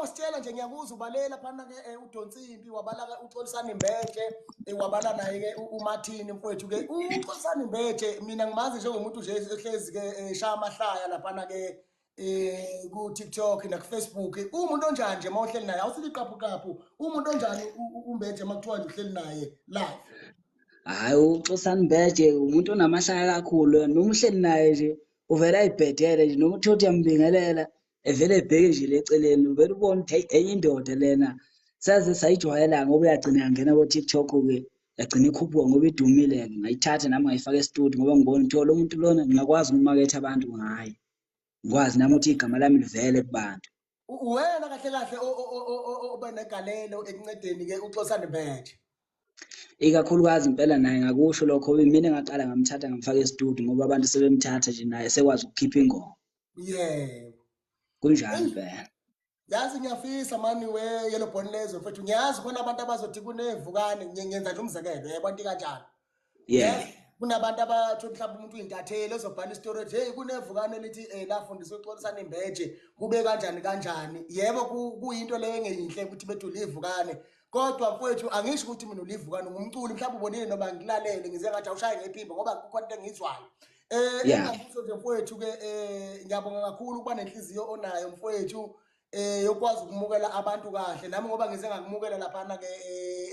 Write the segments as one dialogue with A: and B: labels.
A: ongositshela nje ngiyakuzwa ubalela phana ke uDonsimbi wabala ke uXolisani Mbete wabala naye ke uMathini mfowethu ke uXolisani Mbete mina ngimazi njengomuntu nje ehlezi ke shaya amahlaya lapha ke ku TikTok na ku Facebook umuntu onjani nje mawuhleli naye awusithi iqaphu umuntu onjani uMbete makuthiwa nje uhleli naye live.
B: Hayi uXosani Mbete umuntu onamahlaya kakhulu noma uhleli naye nje uvela ayibhedele nje noma uthi uyambingelela evele ebheke nje leceleni uvela ubona ukuthi enye indoda lena saze sayijwayela ngoba uyagcina yangena ku TikTok ke yagcina ikhuphuka ngoba idumile ke ngayithatha nami ngayifaka e-studio ngoba ngibona ukuthi lo muntu lona ngiyakwazi ukumaketha abantu ngaye ngikwazi nami ukuthi igama lami livele kubantu.
A: Wena kahle kahle oba negalelo ekuncedeni ke uXosani Mbete.
B: Ikakhulukazi impela naye ngakusho lokho mina ngaqala ngamthatha ngamfaka e-studio ngoba abantu sebemthatha nje naye sekwazi ukukhipha ingoma.
A: Yebo.
B: Kunjani impela.
A: Yazi ngiyafisa mani we Yellow Bone Lezwe mfethu ngiyazi khona abantu abazothi kunevukane ngenza nje umzekelo yebo anti kanjani.
B: Yeah.
A: Kunabantu abathi mhlawumbe umuntu uyintatheli ezobhala istory ethi hey kunevukane lithi lafundiswa uXolisani Mbete kube kanjani yebo kuyinto leyo engeyinhle ukuthi bethu livukane kodwa mfowethu angisho ukuthi mina ulivukane ngumculi mhlawumbe ubonile noma ngilalele ngize ngathi awushaye ngephimbo ngoba kukhona into engizwayo engakusho nje mfowethu ke ngiyabonga kakhulu kuba nenhliziyo onayo mfowethu yokwazi ukumukela abantu kahle nami ngoba ngize ngakumukela lapha ke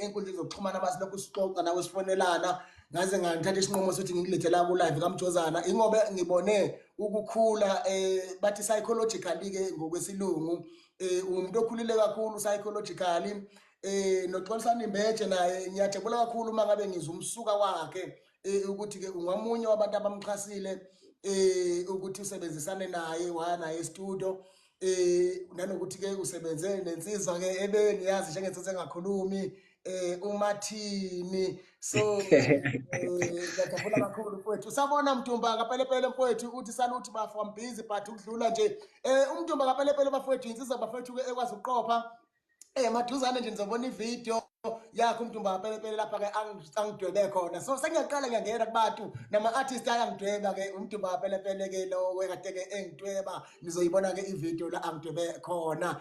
A: enkundleni zokuxhumana abasilokhu sixoxa nawe sifonelana ngaze ngithatha isinqumo sokuthi ngikulethe ku live kaMjozana ingoba ngibone ukukhula bathi psychologically ke ngokwesilungu umuntu okhulile kakhulu psychologically noXolisani Mbete naye ngiyajabula kakhulu mangabe ngizwa umsuka wakhe ukuthi ke ungamunye wabantu abamxhasile ukuthi usebenzisane naye wanaye e-studio nanokuthi ke usebenze nensizwa ke ebeni yazi njengesithe engakhulumi uMathini so ngiyajabula kakhulu mfowethu usabona Mdumba kapelepele mfowethu uthi saluthi bafu I'm busy but ukudlula nje uMdumba kapelepele bafowethu insizwa bafowethu ke ekwazi ukuqopha maduzane nje nizobona ivideo yakho uMdumba kapelepele lapha ke angidwebe khona so sengiyaqala ngiyangena kubantu nama artist ayangidweba ke uMdumba kapelepele ke lo wekade ke engidweba nizoyibona ke ivideo la angidwebe khona.